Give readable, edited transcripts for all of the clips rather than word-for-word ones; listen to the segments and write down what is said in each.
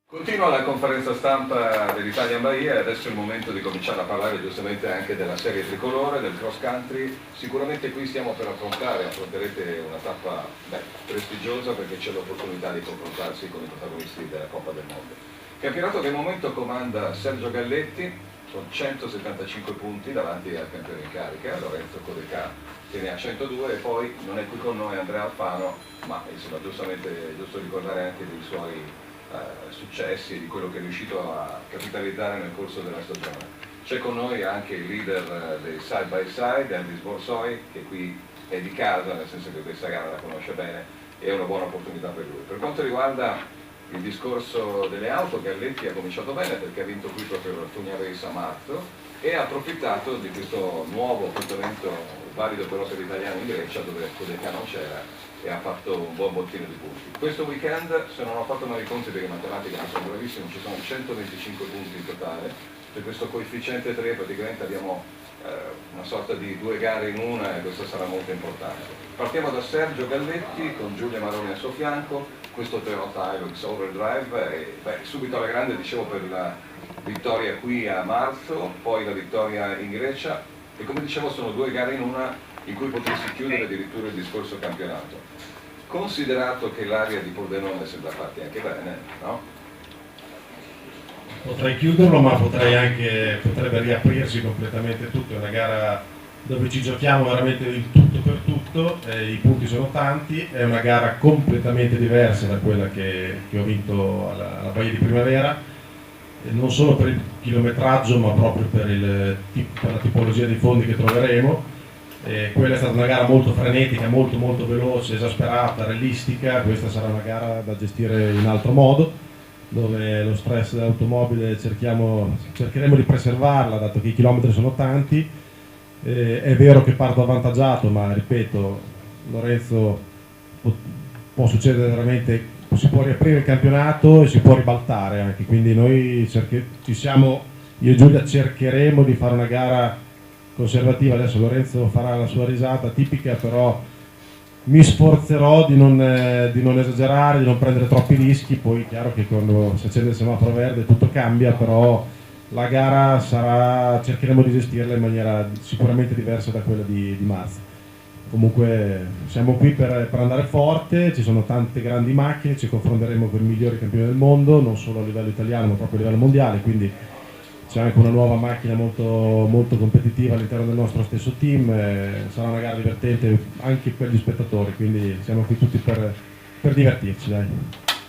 Continua la conferenza stampa dell'Italian Bahia e adesso è il momento di cominciare a parlare giustamente anche della serie tricolore, del cross country. Sicuramente qui stiamo per affronterete una tappa prestigiosa perché c'è l'opportunità di confrontarsi con i protagonisti della Coppa del Mondo. Campionato che al momento comanda Sergio Galletti con 175 punti davanti al campione in carica, Lorenzo Codecà che ne ha 102 e poi non è qui con noi Andrea Alfano, ma insomma giustamente è giusto ricordare anche dei suoi successi e di quello che è riuscito a capitalizzare nel corso della stagione. C'è con noi anche il leader dei Side by Side, Andris Borsoi, che qui è di casa, nel senso che questa gara la conosce bene e è una buona opportunità per lui. Per quanto riguarda il discorso delle auto, Galletti ha cominciato bene perché ha vinto qui proprio il Fogna Race a marzo e ha approfittato di questo nuovo appuntamento valido però per l'italiano in Grecia, dove Codecà non c'era e ha fatto un buon bottino di punti. Questo weekend, se non ho fatto male i conti perché in matematica non sono bravissimo, ci sono 125 punti in totale, per questo coefficiente 3 praticamente abbiamo una sorta di due gare in una e questo sarà molto importante. Partiamo da Sergio Galletti con Giulia Maroni al suo fianco, questo Toyota Hilux Overdrive e subito alla grande dicevo per la vittoria qui a marzo, poi la vittoria in Grecia e come dicevo sono due gare in una in cui potessi chiudere addirittura il discorso campionato. Considerato che l'area di Pordenone sembra farti anche bene, no? Potrei chiuderlo, ma potrebbe riaprirsi completamente tutto. È una gara dove ci giochiamo veramente il tutto per tutto, i punti sono tanti, è una gara completamente diversa da quella che ho vinto alla Bahia di Primavera, non solo per il chilometraggio ma proprio per la tipologia di fondi che troveremo. Quella è stata una gara molto frenetica, molto veloce, esasperata, realistica. Questa sarà una gara da gestire in altro modo, dove lo stress dell'automobile cercheremo di preservarla, dato che i chilometri sono tanti. È vero che parto avvantaggiato, ma ripeto, Lorenzo può succedere veramente, si può riaprire il campionato e si può ribaltare anche, quindi noi io e Giulia cercheremo di fare una gara conservativa. Adesso Lorenzo farà la sua risata tipica, però mi sforzerò di non esagerare, di non prendere troppi rischi. Poi è chiaro che quando si accende il semaforo verde tutto cambia, però la gara cercheremo di gestirla in maniera sicuramente diversa da quella di marzo. Comunque siamo qui per andare forte, ci sono tante grandi macchine, ci confronteremo con i migliori campioni del mondo, non solo a livello italiano ma proprio a livello mondiale, quindi c'è anche una nuova macchina molto competitiva all'interno del nostro stesso team, sarà una gara divertente anche per gli spettatori, quindi siamo qui tutti per divertirci, dai.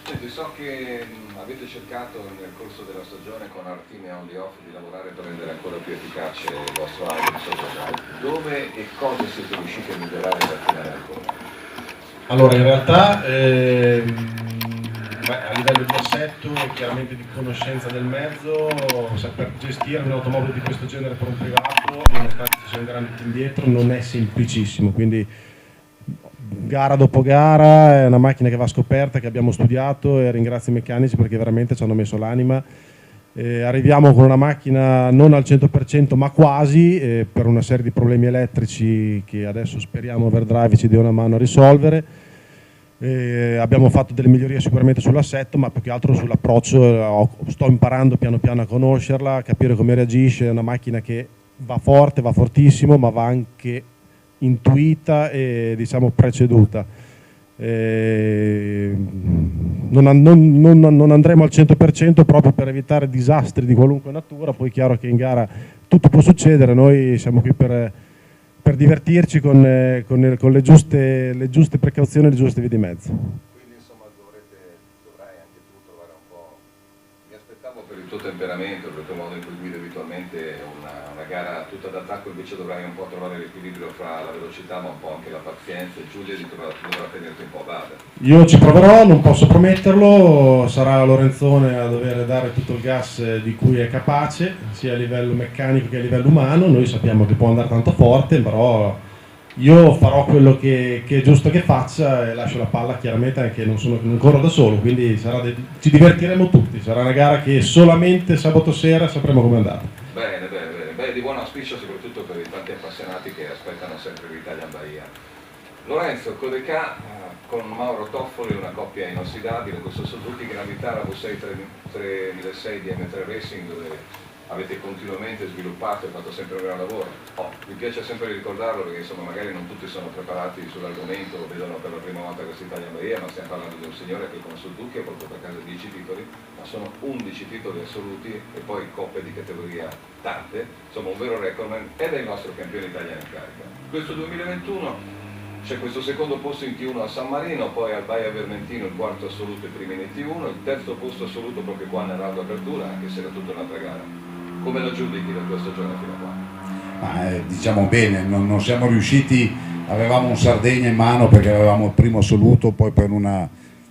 Senti, so che avete cercato nel corso della stagione con our team e on the off di lavorare per rendere ancora più efficace il vostro Hilux. Dove e cosa siete riusciti a migliorare da finale ancora? Allora, in realtà a livello di assetto e chiaramente di conoscenza del mezzo, saper gestire un'automobile di questo genere per un privato, nonostante ci sia un grande team dietro, non è semplicissimo, quindi gara dopo gara è una macchina che va scoperta, che abbiamo studiato, e ringrazio i meccanici perché veramente ci hanno messo l'anima. Arriviamo con una macchina non al 100% ma quasi, per una serie di problemi elettrici che adesso speriamo Overdrive ci dia una mano a risolvere. Abbiamo fatto delle migliorie sicuramente sull'assetto, ma più che altro sull'approccio. Sto imparando piano piano a conoscerla, a capire come reagisce. È una macchina che va forte, va fortissimo, ma va anche intuita e diciamo preceduta. Non andremo al 100% proprio per evitare disastri di qualunque natura. Poi è chiaro che in gara tutto può succedere, noi siamo qui per divertirci con le giuste precauzioni e le giuste vie di mezzo. Quindi insomma dovrai anche tu trovare un po', mi aspettavo per il tuo temperamento, per il tuo modo in cui guidi abitualmente una gara tutta d'attacco, invece dovrai un po' trovare l'equilibrio fra la velocità ma un po' anche la pazienza, e Giulia dovrà tenerti un po' a bada. Io ci proverò, non posso prometterlo, sarà Lorenzone a dover dare tutto il gas di cui è capace, sia a livello meccanico che a livello umano. Noi sappiamo che può andare tanto forte, però io farò quello che è giusto che faccia e lascio la palla chiaramente, anche non corro da solo, quindi ci divertiremo tutti, sarà una gara che solamente sabato sera sapremo come andare. Bene, di buon auspicio soprattutto per i tanti appassionati che aspettano sempre l'Italian Bahia. Lorenzo Codecà con Mauro Toffoli, una coppia inossidabile, questo Suzuki Grand Vitara V6 3006 di M3 Racing, dove avete continuamente sviluppato e fatto sempre un gran lavoro. Mi piace sempre ricordarlo perché insomma magari non tutti sono preparati sull'argomento, lo vedono per la prima volta questa Italian Bahia, ma stiamo parlando di un signore che con Suzuki ha portato a casa 10 titoli, ma sono 11 titoli assoluti e poi coppe di categoria tante, insomma un vero recordman ed è il nostro campione italiano in carica. Questo 2021 c'è questo secondo posto in T1 a San Marino, poi al Baia Vermentino il quarto assoluto e primi in T1, il terzo posto assoluto proprio qua nel round d'apertura, anche se era tutta un'altra gara. Come la giudichi da questa stagione fino a qua? Diciamo bene, non siamo riusciti, avevamo un Sardegna in mano perché avevamo il primo assoluto, poi per una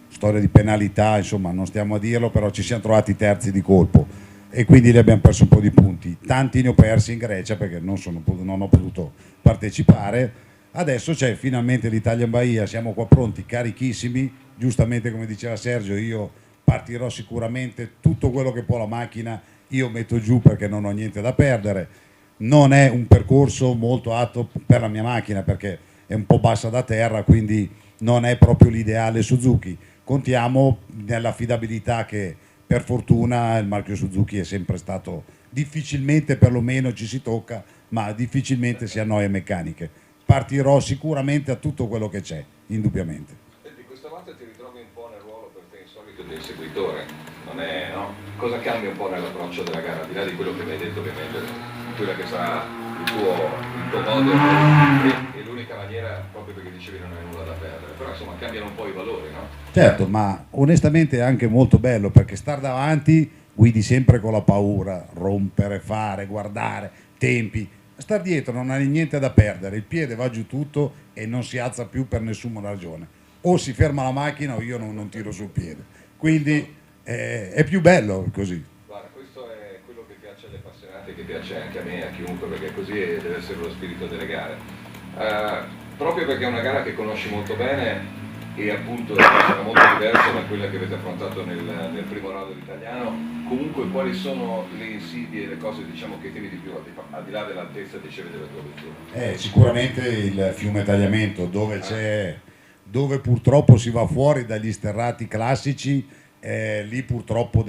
storia di penalità, insomma non stiamo a dirlo, però ci siamo trovati terzi di colpo e quindi li abbiamo perso un po' di punti. Tanti ne ho persi in Grecia perché non ho potuto partecipare. Adesso c'è finalmente l'Italian Bahia, siamo qua pronti, carichissimi, giustamente come diceva Sergio, io partirò sicuramente tutto quello che può la macchina, io metto giù perché non ho niente da perdere. Non è un percorso molto adatto per la mia macchina perché è un po' bassa da terra, quindi non è proprio l'ideale Suzuki. Contiamo nell'affidabilità che per fortuna il marchio Suzuki è sempre stato, difficilmente perlomeno ci si tocca, ma difficilmente si annoia meccaniche. Partirò sicuramente a tutto quello che c'è, indubbiamente. Senti, questa volta ti ritrovi un po' nel ruolo per te insolito del seguitore, non è, no? Cosa cambia un po' nell'approccio della gara, al di là di quello che mi hai detto ovviamente, quella che sarà il tuo modo e l'unica maniera, proprio perché dicevi non hai nulla da perdere, però insomma cambiano un po' i valori, no? Certo, ma onestamente è anche molto bello perché star davanti guidi sempre con la paura, rompere, fare, guardare, tempi. Star dietro non hai niente da perdere, il piede va giù tutto e non si alza più per nessuna ragione. O si ferma la macchina o io non tiro sul piede. Quindi è più bello così. Guarda, questo è quello che piace alle appassionati, che piace anche a me, a chiunque, perché così deve essere lo spirito delle gare. Proprio perché è una gara che conosci molto bene e appunto sarà molto diversa da quella che avete affrontato nel primo round dell'italiano, comunque quali sono le insidie, le cose diciamo che temi di più, al di là dell'altezza dicevi della tua vettura? Sicuramente il fiume Tagliamento dove purtroppo si va fuori dagli sterrati classici, lì purtroppo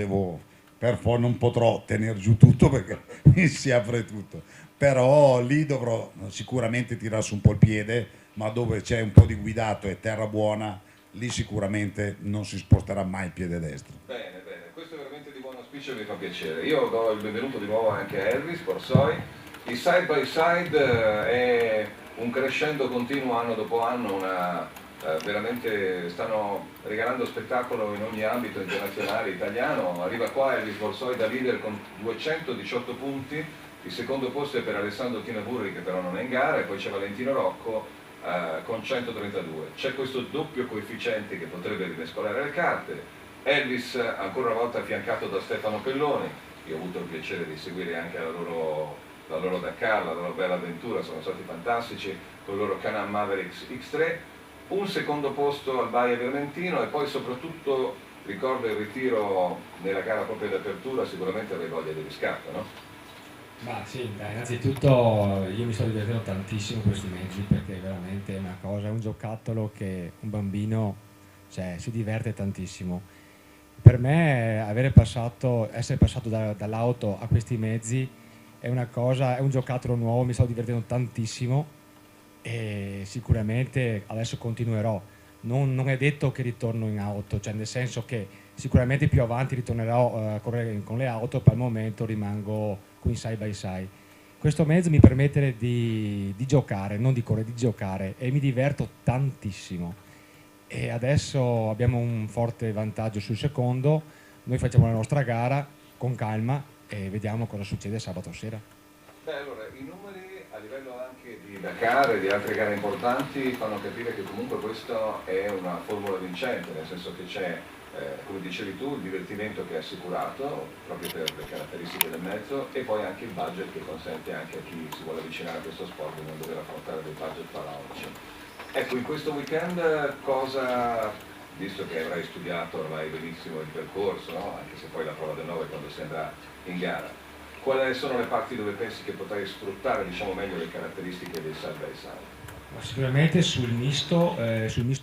non potrò tenere giù tutto perché mi si apre tutto, però lì dovrò sicuramente tirare su un po' il piede, ma dove c'è un po' di guidato e terra buona, lì sicuramente non si sposterà mai il piede destro. Bene, bene, questo è veramente di buon auspicio e mi fa piacere. Io do il benvenuto di nuovo anche a Elvis Borsoi. Il side by side è un crescendo continuo anno dopo anno, veramente stanno regalando spettacolo in ogni ambito internazionale italiano. Arriva qua Elvis Borsoi da leader con 218 punti, il secondo posto è per Alessandro Tinaburri che però non è in gara, e poi c'è Valentino Rocco con 132. C'è questo doppio coefficiente che potrebbe rimescolare le carte. Elvis ancora una volta affiancato da Stefano Pelloni, io ho avuto il piacere di seguire anche la loro Dakar, la loro bella avventura, sono stati fantastici con il loro Can-Am Mavericks X3, un secondo posto al Baia Vermentino e poi soprattutto ricordo il ritiro nella gara propria d'apertura, sicuramente avrei voglia di riscatto, no? Ma sì, innanzitutto io mi sto divertendo tantissimo questi mezzi perché veramente è una cosa, è un giocattolo che un bambino si diverte tantissimo. Per me essere passato dall'auto a questi mezzi è una cosa, è un giocattolo nuovo, mi sto divertendo tantissimo e sicuramente adesso continuerò. Non è detto che ritorno in auto, cioè nel senso che sicuramente più avanti ritornerò a correre con le auto, per il momento rimango qui side by side. Questo mezzo mi permette di giocare, non di correre, di giocare e mi diverto tantissimo. E adesso abbiamo un forte vantaggio sul secondo, noi facciamo la nostra gara con calma e vediamo cosa succede sabato sera. Beh, allora, i numeri a livello anche di Dakar e di altre gare importanti fanno capire che comunque questa è una formula vincente, nel senso che c'è, come dicevi tu, il divertimento che è assicurato proprio per le caratteristiche del mezzo e poi anche il budget che consente anche a chi si vuole avvicinare a questo sport di non dover affrontare dei budget faraonici. Ecco, in questo weekend cosa, visto che avrai studiato ormai benissimo il percorso, no? Anche se poi la prova del 9 quando si andrà in gara, quali sono le parti dove pensi che potrai sfruttare, diciamo, meglio le caratteristiche del side by side? Ma sicuramente sul misto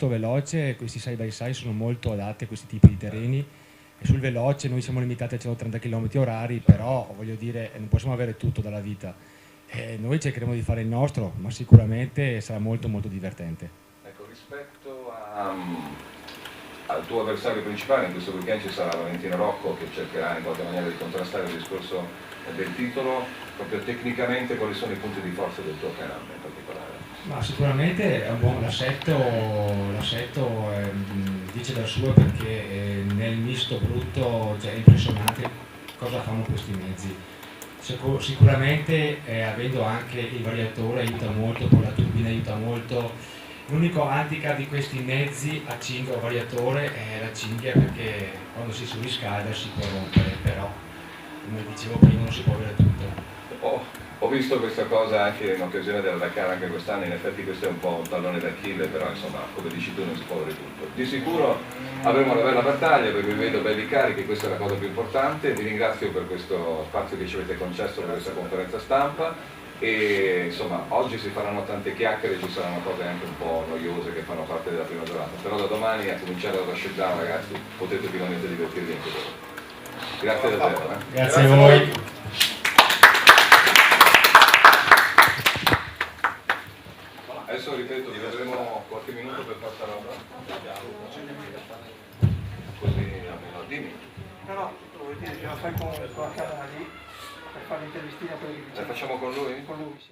veloce questi side by side sono molto adatti a questi tipi di terreni, e sul veloce noi siamo limitati a 130 km orari, però voglio dire non possiamo avere tutto dalla vita, noi cercheremo di fare il nostro, ma sicuramente sarà molto molto divertente. Ecco, rispetto al tuo avversario principale, in questo weekend ci sarà Valentino Rocco che cercherà in qualche maniera di contrastare il discorso del titolo. Proprio tecnicamente quali sono i punti di forza del tuo canale in particolare? Ma sicuramente è un buon l'assetto dice la sua, perché nel misto brutto è impressionante cosa fanno questi mezzi. Sicuramente avendo anche il variatore aiuta molto, poi la turbina aiuta molto. L'unico handicap di questi mezzi a cinghia o variatore è la cinghia, perché quando si surriscalda si può rompere, però come dicevo prima non si può avere tutto. Ho visto questa cosa anche in occasione della Dakar anche quest'anno, in effetti questo è un po' un tallone d'Achille, però insomma come dici tu non si può avere tutto. Di sicuro avremo una bella battaglia perché vi vedo belli carichi, questa è la cosa più importante. Vi ringrazio per questo spazio che ci avete concesso per questa conferenza stampa e insomma oggi si faranno tante chiacchiere, ci saranno cose anche un po' noiose che fanno parte della prima giornata, però da domani a cominciare dalla shutdown ragazzi potete finalmente divertirvi anche voi. Grazie davvero. Grazie a voi. Adesso ripeto, vi vedremo qualche minuto per passare la così almeno dimmi. No, vuol dire che lo fai con la camera lì per fare l'intervistina per il La facciamo con lui? Con lui, sì.